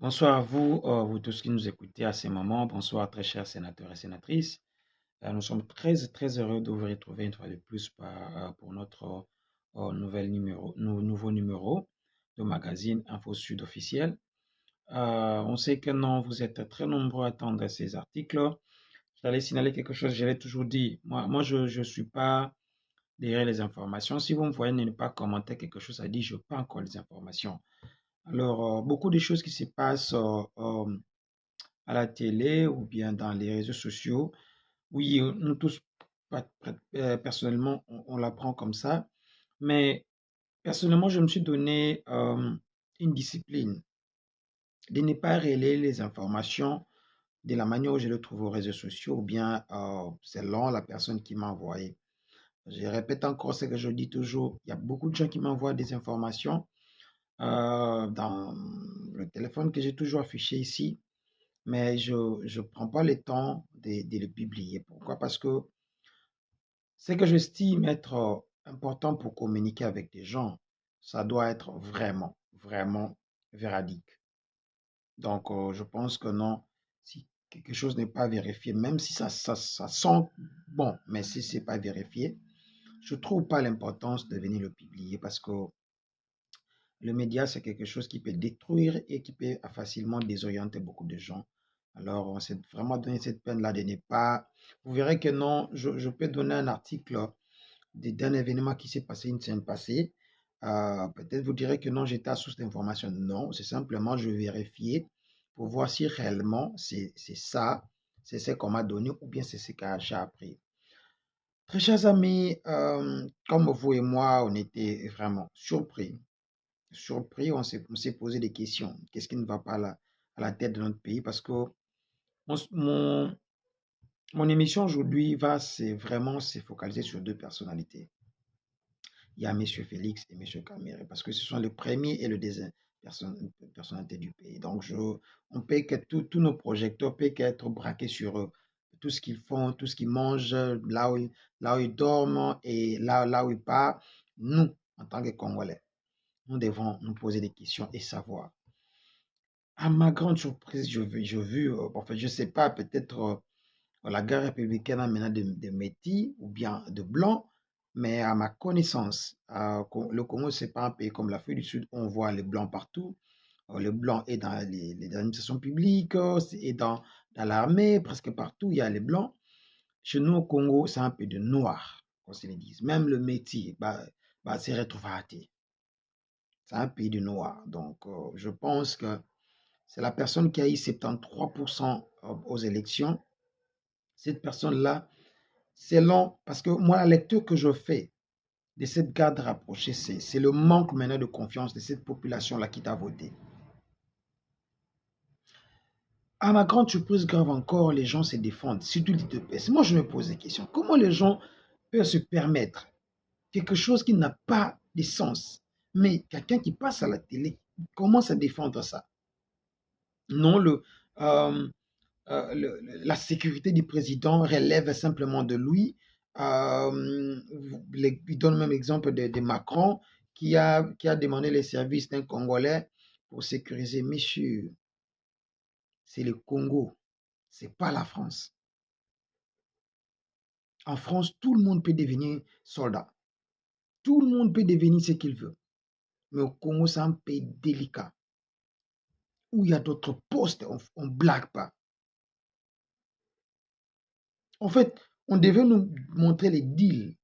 Bonsoir à vous, vous tous qui nous écoutez à ce moment. Bonsoir, très chers sénateurs et sénatrices. Nous sommes très heureux de vous retrouver une fois de plus pour notre nouveau numéro de magazine Info Sud officiel. On sait que non, vous êtes très nombreux à attendre ces articles. J'allais signaler quelque chose, je l'ai toujours dit. Moi je ne suis pas derrière les informations. Si vous me voyez ne pas commenter quelque chose, ça dit je pas encore les informations. Alors, beaucoup de choses qui se passent à la télé ou bien dans les réseaux sociaux. Oui, nous tous, personnellement, on l'apprend comme ça. Mais personnellement, je me suis donné une discipline de ne pas relayer les informations de la manière où je le trouve aux réseaux sociaux ou bien selon la personne qui m'a envoyé. Je répète encore ce que je dis toujours. Il y a beaucoup de gens qui m'envoient des informations dans le téléphone que j'ai toujours affiché ici. Mais je ne prends pas le temps de le publier. Pourquoi? Parce que ce que j'estime être important pour communiquer avec des gens, ça doit être vraiment véridique. Donc, je pense que non, si quelque chose n'est pas vérifié, même si ça sent bon, mais si ce n'est pas vérifié, je ne trouve pas l'importance de venir le publier parce que le média, c'est quelque chose qui peut détruire et qui peut facilement désorienter beaucoup de gens. Alors, on s'est vraiment donné cette peine-là de ne pas... Vous verrez que non, je peux donner un article d'un événement qui s'est passé une semaine passée. Peut-être vous direz que non, j'étais à source d'information. Non, c'est simplement je vérifiais pour voir si réellement c'est ça, c'est ce qu'on m'a donné ou bien c'est ce que j'ai appris. Très chers amis, comme vous et moi, on était vraiment surpris, on s'est posé des questions. Qu'est-ce qui ne va pas à la tête de notre pays? Parce que mon, mon, mon émission aujourd'hui c'est vraiment se focaliser sur deux personnalités. Il y a M. Félix et M. Caméré, parce que ce sont le premier et le deuxième personnalité du pays. Donc, on peut que tous nos projecteurs peuvent être braqués sur eux. Tout ce qu'ils font, tout ce qu'ils mangent, là où ils dorment et là où ils partent. Nous, en tant que Congolais, nous devons nous poser des questions et savoir. À ma grande surprise, je vu, en fait, je ne sais pas, peut-être la guerre républicaine a maintenant de métis ou bien de blancs, mais à ma connaissance, le Congo, ce n'est pas un pays comme l'Afrique du Sud, on voit les blancs partout. Le blanc est dans les administrations publiques, et dans l'armée, presque partout, il y a les blancs. Chez nous, au Congo, c'est un peu de noir, qu'on se le dise. Même le métier, c'est retrouvé. C'est un pays de noir. Donc, je pense que c'est la personne qui a eu 73% aux élections. Cette personne-là, selon, parce que moi, la lecture que je fais de cette garde rapprochée, c'est le manque maintenant de confiance de cette population-là qui t'a voté. À ma grande surprise grave encore, les gens se défendent, surtout l'IDPS. Moi, je me pose des questions. Comment les gens peuvent se permettre quelque chose qui n'a pas de sens? Mais quelqu'un qui passe à la télé commence à défendre ça. Non, euh, la sécurité du président relève simplement de lui. Il donne même exemple de Macron qui a demandé les services d'un Congolais pour sécuriser. Messieurs, c'est le Congo, c'est pas la France. En France, tout le monde peut devenir soldat. Tout le monde peut devenir ce qu'il veut. Mais au Congo, c'est un pays délicat où il y a d'autres postes, on ne blague pas. En fait, on devait nous montrer les deals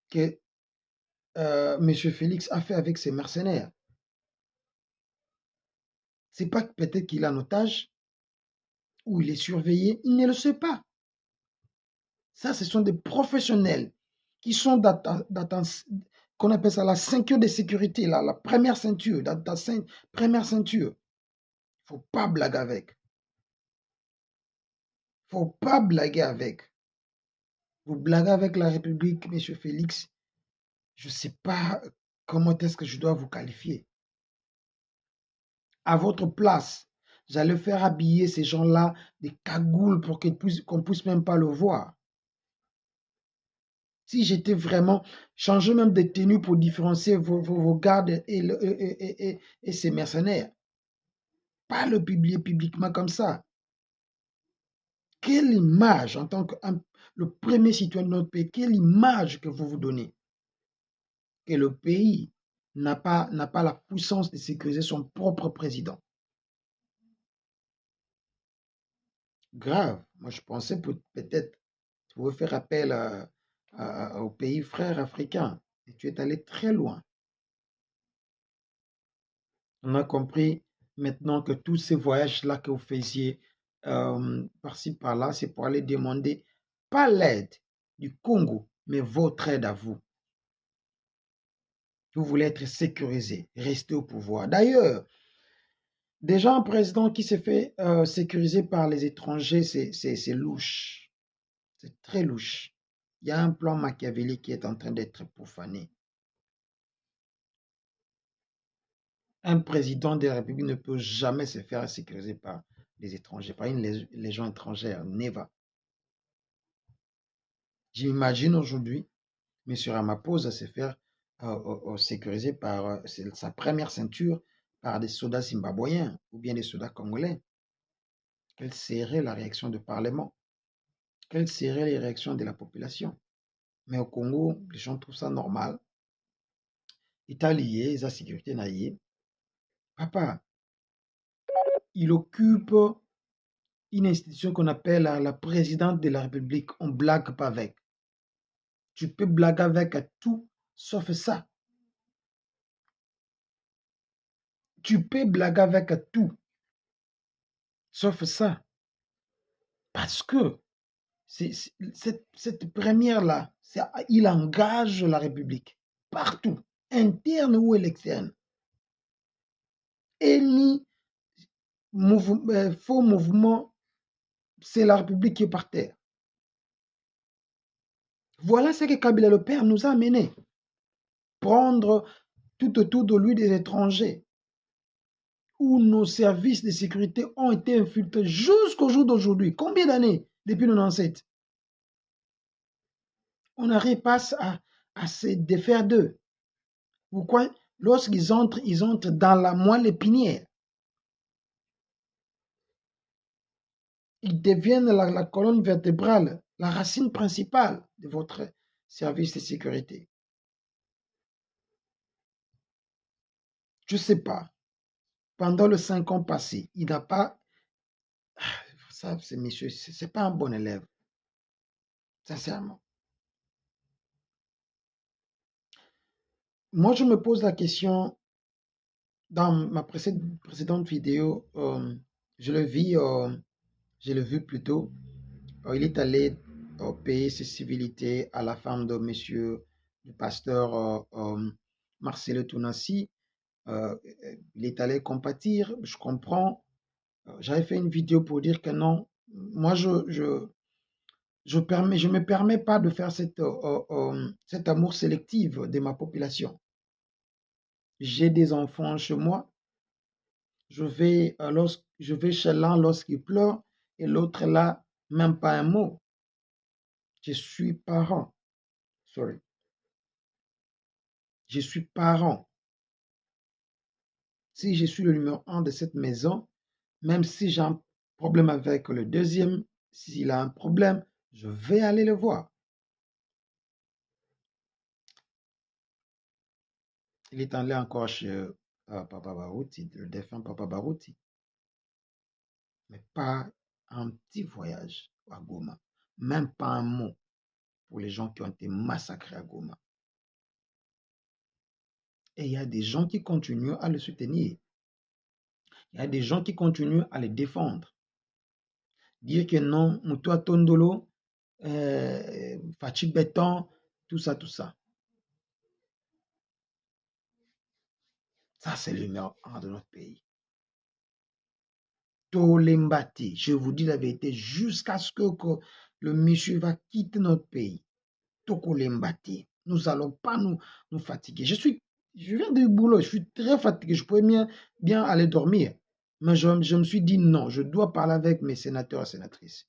que M. Félix a fait avec ses mercenaires. C'est pas peut-être qu'il est en otage ou il est surveillé, il ne le sait pas. Ça, ce sont des professionnels qui sont qu'on appelle ça la ceinture de sécurité, la première ceinture, première ceinture. Il ne faut pas blaguer avec. Il ne faut pas blaguer avec. Vous blaguez avec la République, M. Félix, je ne sais pas comment est-ce que je dois vous qualifier. À votre place, j'allais faire habiller ces gens-là des cagoules pour qu'on puisse même pas le voir. Si j'étais vraiment, changer même de tenue pour différencier vos gardes et ces mercenaires. pas le publier publiquement comme ça. Quelle image, en tant que le premier citoyen de notre pays, quelle image que vous vous donnez? Que le pays n'a pas la puissance de sécuriser son propre président. Grave. Moi, je pensais peut-être tu pouvais faire appel aux pays frères africains. Et tu es allé très loin. On a compris maintenant que tous ces voyages-là que vous faisiez par-ci, par-là, c'est pour aller demander pas l'aide du Congo, mais votre aide à vous. Vous voulez être sécurisé, rester au pouvoir. D'ailleurs, déjà un président qui s'est fait sécuriser par les étrangers, c'est louche. C'est très louche. Il y a un plan machiavélique qui est en train d'être profané. Un président de la République ne peut jamais se faire sécuriser par les étrangers, par une légion étrangère. Never. J'imagine aujourd'hui M. Ramaphosa se faire sécuriser par sa première ceinture par des soldats zimbabwéens ou bien des soldats congolais. Quelle serait la réaction du Parlement? Quelles seraient les réactions de la population? Mais au Congo, les gens trouvent ça normal. État lié, la sécurité naïe. Papa, il occupe une institution qu'on appelle la présidente de la République. On ne blague pas avec. Tu peux blaguer avec tout, sauf ça. Tu peux blaguer avec tout, sauf ça. Parce que cette première-là, il engage la République partout, interne ou externe. Et ni faux mouvement, c'est la République qui est par terre. Voilà ce que Kabila le Père nous a amené. Prendre tout autour de lui des étrangers, où nos services de sécurité ont été infiltrés jusqu'au jour d'aujourd'hui. Combien d'années depuis 97? On n'arrive pas à se défaire d'eux. Pourquoi? Lorsqu'ils entrent, ils entrent dans la moelle épinière. Ils deviennent la colonne vertébrale, la racine principale de votre service de sécurité. Je ne sais pas. Pendant les 5 ans passés, il n'a pas... Ça, ce monsieur, ce n'est pas un bon élève. Sincèrement. Moi, je me pose la question, dans ma précédente vidéo, je l'ai vu plutôt, il est allé payer ses civilités à la femme de monsieur le pasteur Marcelo Tounassi. Il est allé compatir, je comprends. J'avais fait une vidéo pour dire que non, moi je me permets pas de faire cet amour sélectif de ma population. J'ai des enfants chez moi. Je vais chez l'un lorsqu'il pleure et l'autre là, même pas un mot. Je suis parent. Sorry. Je suis parent. Si je suis le numéro 1 de cette maison, même si j'ai un problème avec le deuxième, s'il a un problème, je vais aller le voir. Il est allé encore chez Papa Barouti, le défunt Papa Barouti. Mais pas un petit voyage à Goma. Même pas un mot pour les gens qui ont été massacrés à Goma. Et il y a des gens qui continuent à le soutenir. Il y a des gens qui continuent à le défendre. Dire que non, Moutoua Tondolo, Fatih Béton, tout ça, tout ça. Ça, c'est le numéro 1 de notre pays. Tolembati, je vous dis la vérité, jusqu'à ce que le monsieur va quitter notre pays. Tokolembati, nous n'allons pas nous fatiguer. Je viens du boulot, je suis très fatigué, je pourrais bien aller dormir. Mais je me suis dit non, je dois parler avec mes sénateurs et sénatrices.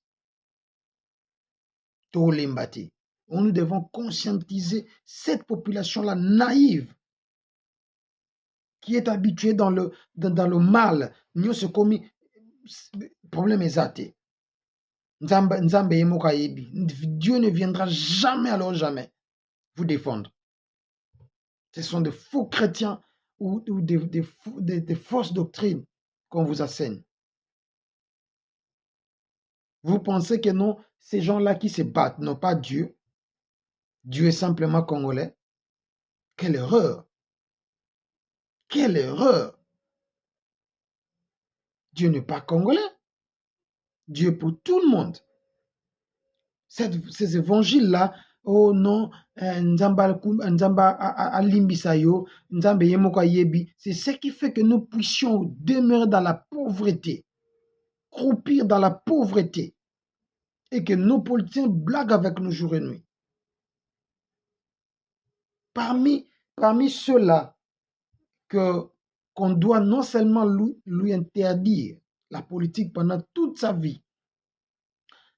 Tolembati, nous devons conscientiser cette population-là naïve qui est habitué dans le mal. Nous se commis problème est Dieu ne viendra jamais, alors jamais, vous défendre. Ce sont des faux chrétiens ou des fausses doctrines qu'on vous enseigne. Vous pensez que non, ces gens-là qui se battent n'ont pas Dieu. Dieu est simplement congolais. Quelle erreur! Quelle erreur! Dieu n'est pas congolais. Dieu est pour tout le monde. Ces évangiles-là, oh non, Nzamba alimbisayo, Nzambe yemoko yebi, c'est ce qui fait que nous puissions demeurer dans la pauvreté, croupir dans la pauvreté, et que nos politiciens blaguent avec nous jour et nuit. Parmi ceux-là qu'on doit non seulement lui interdire la politique pendant toute sa vie,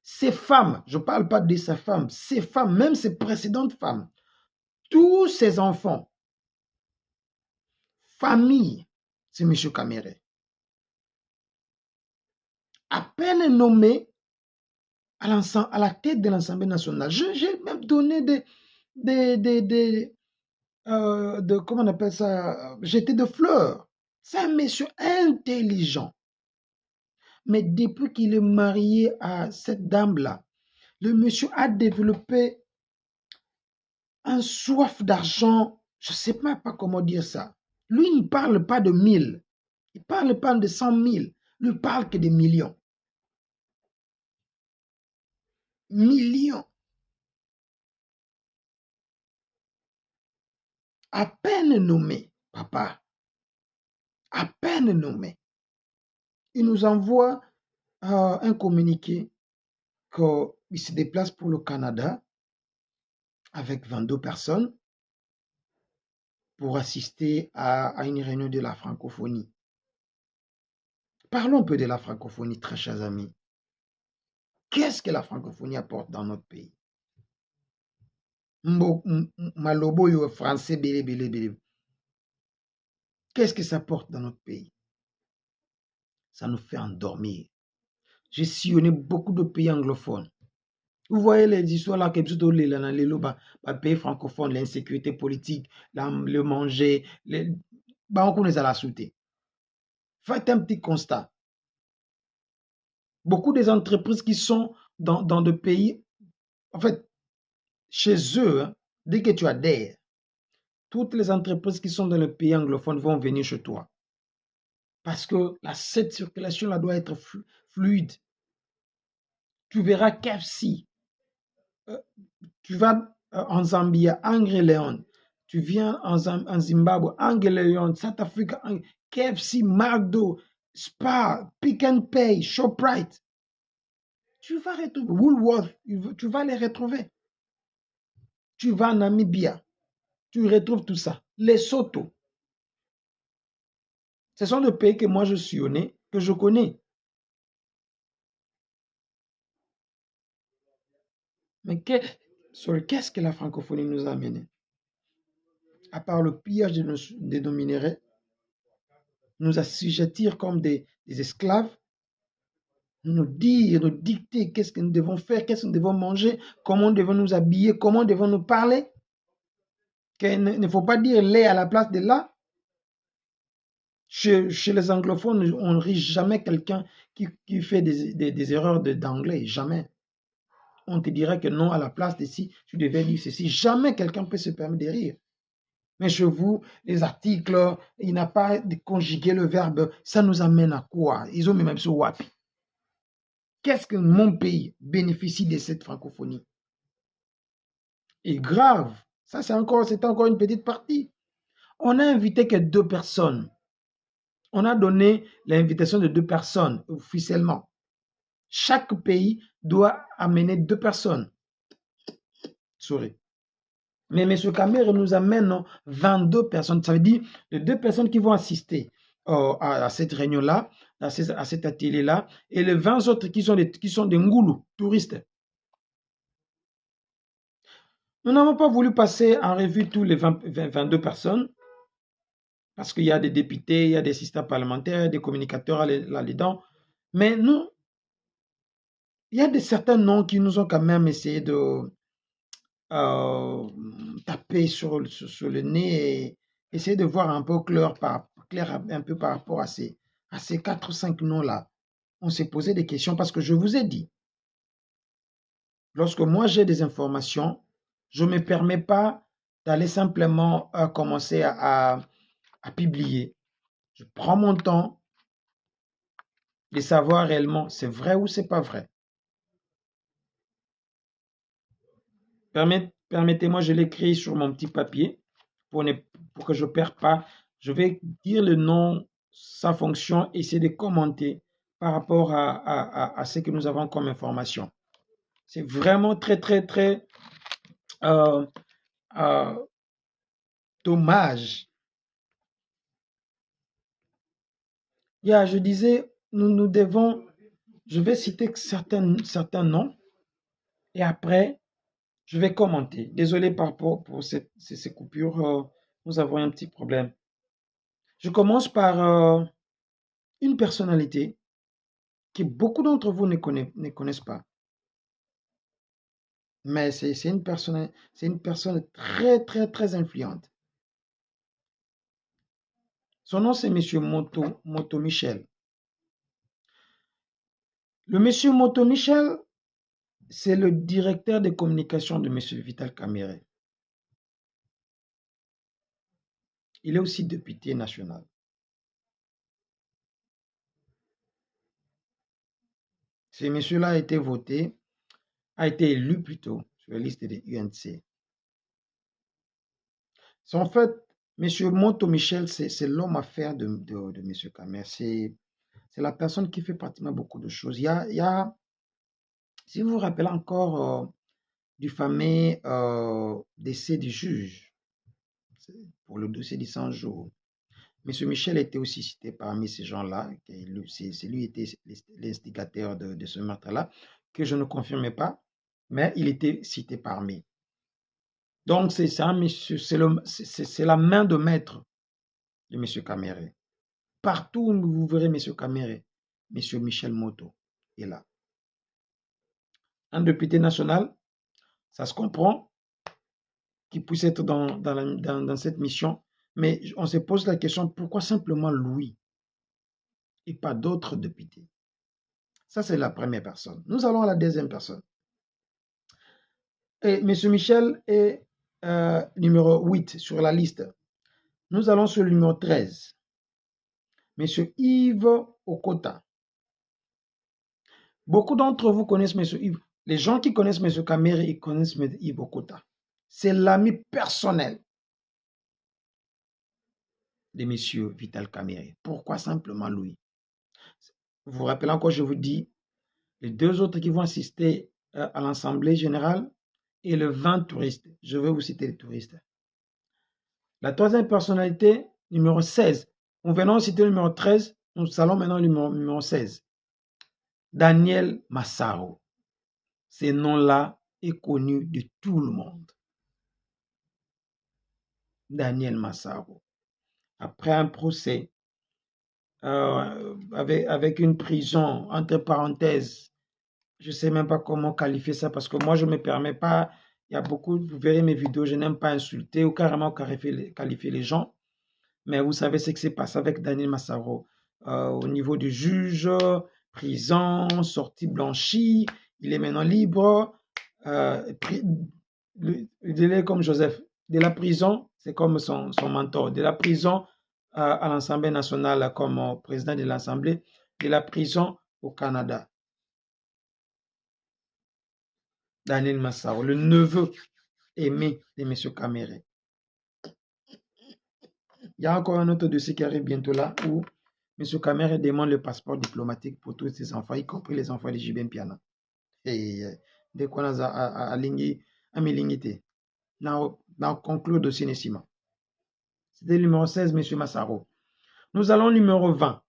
ces femmes, je ne parle pas de sa femme, ces femmes, même ses précédentes femmes, tous ses enfants, famille, c'est M. Kamere. À peine nommé à la tête de l'Assemblée nationale. J'ai même donné comment on appelle ça, jeter de fleurs. C'est un monsieur intelligent. Mais depuis qu'il est marié à cette dame-là, le monsieur a développé un soif d'argent. Je ne sais même pas comment dire ça. Lui, il ne parle pas de 1000. Il ne parle pas de 100 000. Lui, il parle que des millions. Millions. À peine nommé, papa. À peine nommé. Il nous envoie un communiqué qu'il se déplace pour le Canada avec 22 personnes pour assister à une réunion de la francophonie. Parlons un peu de la francophonie, très chers amis. Qu'est-ce que la francophonie apporte dans notre pays? Malobo yo français, bélé, bélé, bélé. Qu'est-ce que ça apporte dans notre pays? Ça nous fait endormir. J'ai sillonné beaucoup de pays anglophones. Vous voyez les histoires là, que plutôt les pays francophones, l'insécurité politique, le manger, on connaît à la souté. Faites un petit constat. Beaucoup des entreprises qui sont dans des pays, en fait, chez eux, hein, dès que tu adhères, toutes les entreprises qui sont dans le pays anglophone vont venir chez toi. Parce que cette circulation là doit être fluide. Tu verras KFC. Tu vas en Zambie, Angry Leon. Tu viens en Zimbabwe, Angry Leon, South Africa, KFC, McDo, Spar, Pick and Pay, ShopRite. Tu vas retrouver Woolworth, tu vas les retrouver. Tu vas en Namibia, tu retrouves tout ça. Lesotho. Ce sont des pays que moi je suis né, que je connais. Mais qu'est-ce que la francophonie nous a amené? À part le pillage de nos minéraux, nous assujettir comme des esclaves, nous dire, nous dicter qu'est-ce que nous devons faire, qu'est-ce que nous devons manger, comment devons nous habiller, comment devons nous parler. Il ne faut pas dire lait à la place de là. Chez les anglophones, on ne rit jamais quelqu'un qui fait des erreurs d'anglais, jamais. On te dirait que non, à la place de ci, tu devais dire ceci. Jamais quelqu'un peut se permettre de rire. Mais chez vous, les articles, il n'a pas de conjuguer le verbe. Ça nous amène à quoi? Ils ont même ce wapi. Qu'est-ce que mon pays bénéficie de cette francophonie? Et grave, ça c'est encore une petite partie. On a invité que 2 personnes. On a donné l'invitation de 2 personnes officiellement. Chaque pays doit amener 2 personnes. Sorry. Mais M. Kamere nous amène 22 personnes. Ça veut dire les 2 personnes qui vont assister à cette réunion-là, à cet atelier-là, et les 20 autres qui sont des ngoulous, touristes. Nous n'avons pas voulu passer en revue tous les 22 personnes, parce qu'il y a des députés, il y a des assistants parlementaires, des communicateurs là-dedans. Mais nous, il y a certains noms qui nous ont quand même essayé de taper sur le nez et essayer de voir un peu clair, un peu par rapport à ces 4 ou 5 noms-là. On s'est posé des questions parce que je vous ai dit, lorsque moi j'ai des informations, je ne me permets pas d'aller simplement commencer à publier. Je prends mon temps de savoir réellement c'est vrai ou c'est pas vrai. Permettez-moi, je l'écris sur mon petit papier pour que je ne perde pas. Je vais dire le nom, sa fonction, essayer de commenter par rapport à ce que nous avons comme information. C'est vraiment très, très, très dommage. Je disais, nous devons, je vais citer certains noms et après, je vais commenter. Désolé pour ces coupures, nous avons un petit problème. Je commence par une personnalité que beaucoup d'entre vous ne connaissent pas. Mais c'est une personne très, très, très influente. Son nom, c'est M. Moto Michel. Le M. Moto Michel, c'est le directeur de communication de M. Vital Kamerhe. Il est aussi député national. Ce monsieur-là a été élu plutôt sur la liste des UNC. En fait, M. Moto Michel, c'est l'homme à faire de M. Kamerhe. C'est la personne qui fait pratiquement beaucoup de choses. Si vous vous rappelez encore du fameux décès du juge pour le dossier du 100 jours, M. Michel était aussi cité parmi ces gens-là. C'est lui qui était l'instigateur de ce meurtre-là, que je ne confirme pas, mais il était cité parmi. Donc, c'est la main de maître de M. Kamerhe. Partout où vous verrez M. Kamerhe, M. Michel Moto est là. Un député national, ça se comprend qu'il puisse être dans cette mission, mais on se pose la question, pourquoi simplement lui et pas d'autres députés? Ça, c'est la première personne. Nous allons à la deuxième personne. Et M. Michel est numéro 8 sur la liste. Nous allons sur le numéro 13. M. Yves Okota. Beaucoup d'entre vous connaissent M. Yves. Les gens qui connaissent M. Kamerhe, ils connaissent M. Yves Okota. C'est l'ami personnel de M. Vital Kamerhe. Pourquoi simplement lui? Vous vous rappelez encore, je vous dis, les deux autres qui vont assister à l'Assemblée générale et le 20 touristes. Je vais vous citer les touristes. La troisième personnalité, numéro 16. Nous venons de citer le numéro 13. Nous allons maintenant le numéro 16. Daniel Massaro. Ce nom-là est connu de tout le monde. Daniel Massaro. Après un procès, avec une prison, entre parenthèses, je ne sais même pas comment qualifier ça parce que moi, je ne me permets pas. Il y a beaucoup, vous verrez mes vidéos, je n'aime pas insulter ou carrément qualifier les gens. Mais vous savez ce qui s'est passé avec Daniel Massaro. Au niveau du juge, prison, sortie blanchie, il est maintenant libre. Il est comme Joseph. De la prison, c'est comme son mentor. De la prison à l'Assemblée nationale comme président de l'Assemblée. De la prison au Canada. Daniel Massaro, le neveu aimé de M. Kamerhe. Il y a encore un autre dossier qui arrive bientôt là où M. Kamerhe demande le passeport diplomatique pour tous ses enfants, y compris les enfants de Jibin Piana. Et dès qu'on a à milingité, dans conclure le dossier Nessima. C'était le numéro 16, M. Massaro. Nous allons au numéro 20.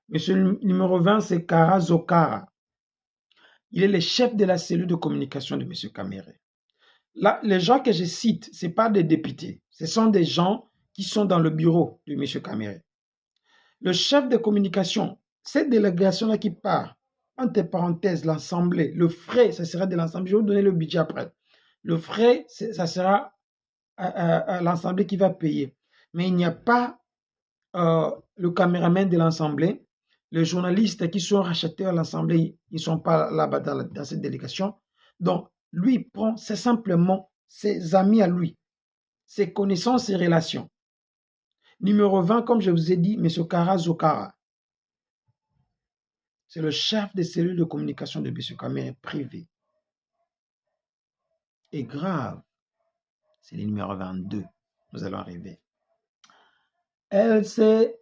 Monsieur le numéro 20, c'est Kara Zokara. Il est le chef de la cellule de communication de M. Kamerhe. Là, les gens que je cite, ce n'est pas des députés. Ce sont des gens qui sont dans le bureau de M. Caméré. Le chef de communication, cette délégation-là qui part, entre parenthèses, l'Assemblée, le frais, ça sera de l'Assemblée. Je vais vous donner le budget après. Le frais, ça sera à l'Assemblée qui va payer. Mais il n'y a pas le caméraman de l'Assemblée. Les journalistes qui sont rachetés à l'Assemblée, ils ne sont pas là-bas dans cette délégation. Donc, lui prend, c'est simplement ses amis à lui, ses connaissances et relations. Numéro 20, comme je vous ai dit, M. Kara Zokara. C'est le chef des cellules de communication de M. Caméré privé. Et grave, c'est le numéro 22. Nous allons arriver. Elle s'est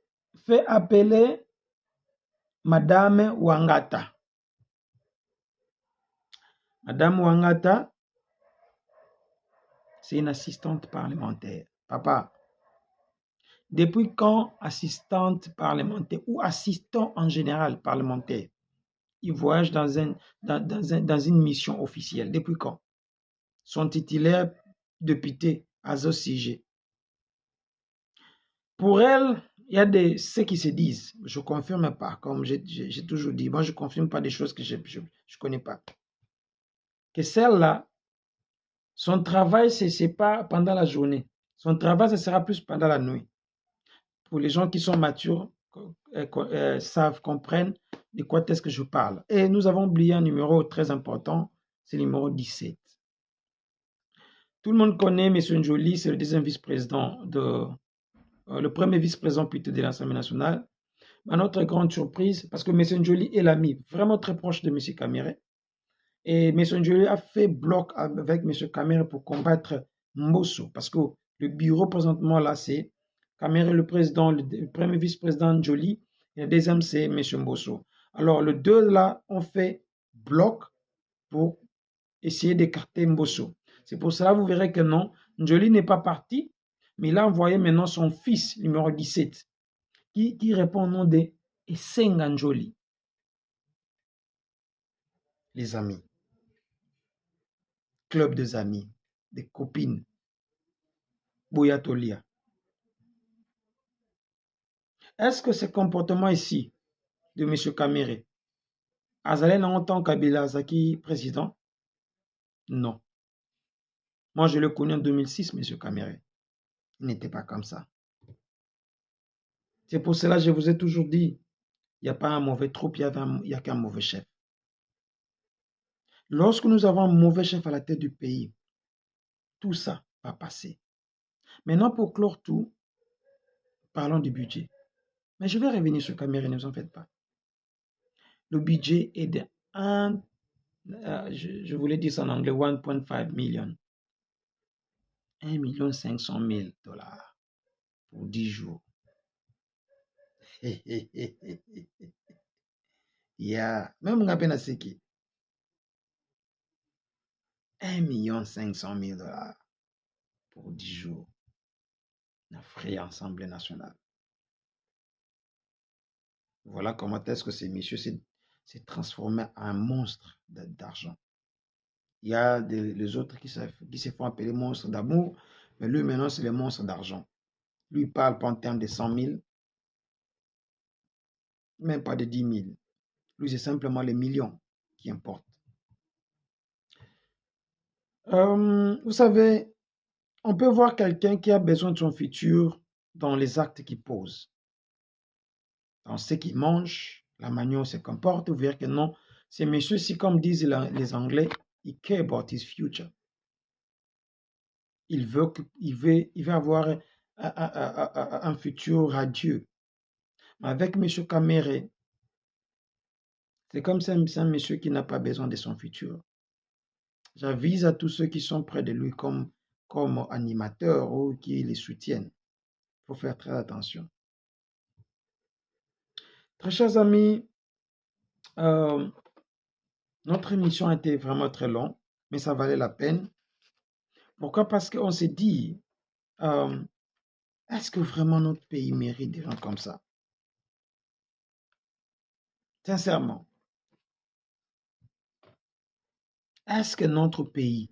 fait appeler Madame Wangata. Madame Wangata, c'est une assistante parlementaire. Papa, depuis quand assistante parlementaire ou assistant en général parlementaire, il voyage dans une mission officielle? Depuis quand? Son titulaire député, Azo Sigé. Pour elle, il y a ceux qui se disent, je ne confirme pas, comme j'ai toujours dit, moi je ne confirme pas des choses que je ne connais pas. Que celle-là, son travail, ce n'est pas pendant la journée. Son travail, ce sera plus pendant la nuit. Pour les gens qui sont matures, savent, comprennent de quoi est-ce que je parle. Et nous avons oublié un numéro très important, c'est le numéro 17. Tout le monde connaît M. Njoli, c'est le deuxième vice-président le premier vice-président plutôt de l'Assemblée nationale. À notre grande surprise, parce que M. Njoli est l'ami vraiment très proche de M. Caméré. Et M. Njoli a fait bloc avec M. Caméré pour combattre Mbosso. Parce que le bureau présentement là, c'est Caméré le président, le premier vice-président Njoli, et le deuxième c'est M. Mbosso. Alors les deux là ont fait bloc pour essayer d'écarter Mbosso. C'est pour cela vous verrez que non, Njoli n'est pas parti, mais il a envoyé maintenant son fils, numéro 17, qui répond au nom de Essenga Njoli. Les amis, club des amis, des copines, Boyatolia. Est-ce que ce comportement ici de M. Caméré, Azalé n'a autant Kabila Zaki président? Non. Moi, je le connais en 2006, M. Caméré. Il n'était pas comme ça. C'est pour cela que je vous ai toujours dit, il n'y a pas un mauvais troupe, il n'y a qu'un mauvais chef. Lorsque nous avons un mauvais chef à la tête du pays, tout ça va passer. Maintenant, pour clore tout, parlons du budget. Mais je vais revenir sur Caméré, ne vous en faites pas. Le budget est de je voulais dire ça en anglais, 1.5 million. 1,5 million pour 10 jours. Yeah. Même on a peine à ce qui. 1,5 million pour 10 jours. La vraie Assemblée nationale. Voilà comment est-ce que ces messieurs s'est transformé en un monstre d'argent. Il y a les autres qui se font appeler monstres d'amour, mais lui maintenant c'est le monstre d'argent. Lui il parle pas en termes de 100 000, même pas de 10 000. Lui c'est simplement les millions qui importent. Vous savez, on peut voir quelqu'un qui a besoin de son futur dans les actes qu'il pose, dans ce qu'il mange, la manière dont il se comporte. Vous verrez que non, ces messieurs-ci, comme disent les Anglais, ils care about his future. Il veut avoir un futur radieux. Mais avec M. Caméré, c'est comme ça, c'est un monsieur qui n'a pas besoin de son futur. J'avise à tous ceux qui sont près de lui comme animateurs ou qui les soutiennent. Il faut faire très attention. Très chers amis, notre émission a été vraiment très longue, mais ça valait la peine. Pourquoi? Parce qu'on s'est dit, est-ce que vraiment notre pays mérite des gens comme ça? Sincèrement, est-ce que notre pays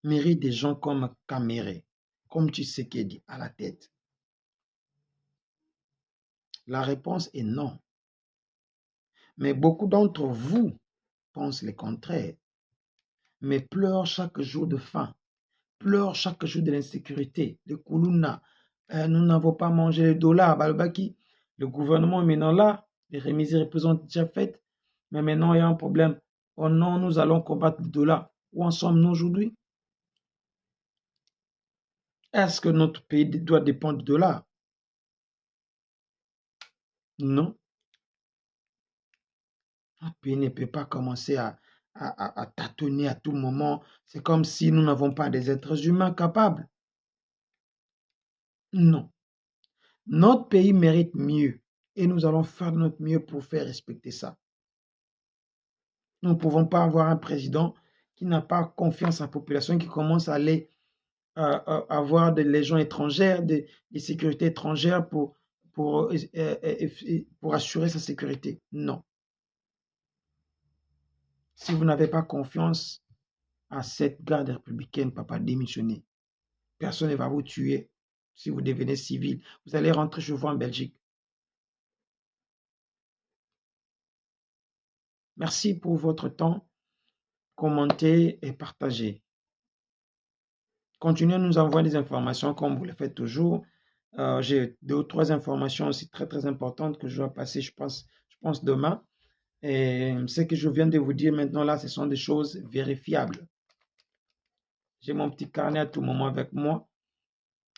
mérite des gens comme Kamere, comme Tshisekedi à la tête? La réponse est non. Mais beaucoup d'entre vous pensent le contraire, mais pleurent chaque jour de faim, pleurent chaque jour de l'insécurité, de Kuluna. Nous n'avons pas mangé les dollars. Balbaki, le gouvernement est maintenant là, les remises représentent déjà faites, mais maintenant il y a un problème. Oh non, nous allons combattre le dollar. Où en sommes-nous aujourd'hui? Est-ce que notre pays doit dépendre du dollar? Non. Notre pays ne peut pas commencer à tâtonner à tout moment. C'est comme si nous n'avons pas des êtres humains capables. Non. Notre pays mérite mieux et nous allons faire de notre mieux pour faire respecter ça. Nous ne pouvons pas avoir un président qui n'a pas confiance à la population, qui commence à aller avoir des légions étrangères, des sécurités étrangères pour assurer sa sécurité. Non. Si vous n'avez pas confiance à cette garde républicaine, papa, démissionnez. Personne ne va vous tuer si vous devenez civil. Vous allez rentrer chez vous en Belgique. Merci pour votre temps. Commentez et partagez. Continuez à nous envoyer des informations comme vous le faites toujours. J'ai 2 ou 3 informations aussi très très importantes que je dois passer, je pense demain. Et ce que je viens de vous dire maintenant là, ce sont des choses vérifiables. J'ai mon petit carnet à tout moment avec moi.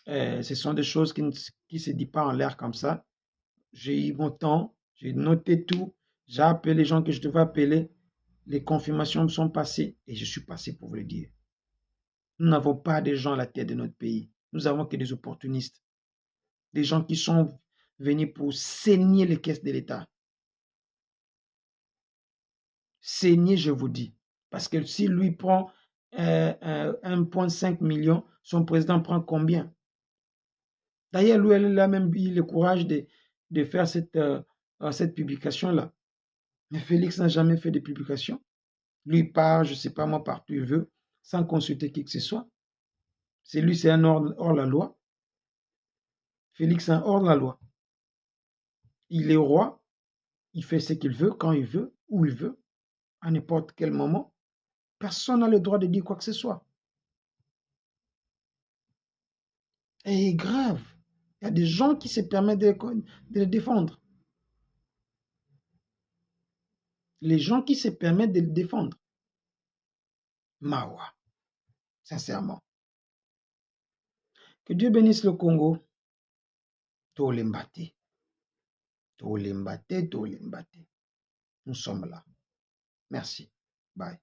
Ce sont des choses qui ne se disent pas en l'air comme ça. J'ai eu mon temps, j'ai noté tout, j'ai appelé les gens que je devais appeler. Les confirmations me sont passées et je suis passé pour vous le dire. Nous n'avons pas des gens à la tête de notre pays. Nous avons que des opportunistes. Des gens qui sont venus pour saigner les caisses de l'État. Saigner, je vous dis. Parce que si lui prend 1,5 million, son président prend combien? D'ailleurs, lui, elle a même eu le courage de faire cette publication-là. Mais Félix n'a jamais fait de publication. Lui part, je ne sais pas moi, partout il veut, sans consulter qui que ce soit. C'est lui, c'est un hors la loi. Félix est un hors la loi. Il est roi, il fait ce qu'il veut, quand il veut, où il veut, à n'importe quel moment. Personne n'a le droit de dire quoi que ce soit. Et grave, il y a des gens qui se permettent de le défendre. Les gens qui se permettent de le défendre. Mawa, sincèrement. Que Dieu bénisse le Congo. Tolembate. Tolembate, tolembate. Nous sommes là. Merci. Bye.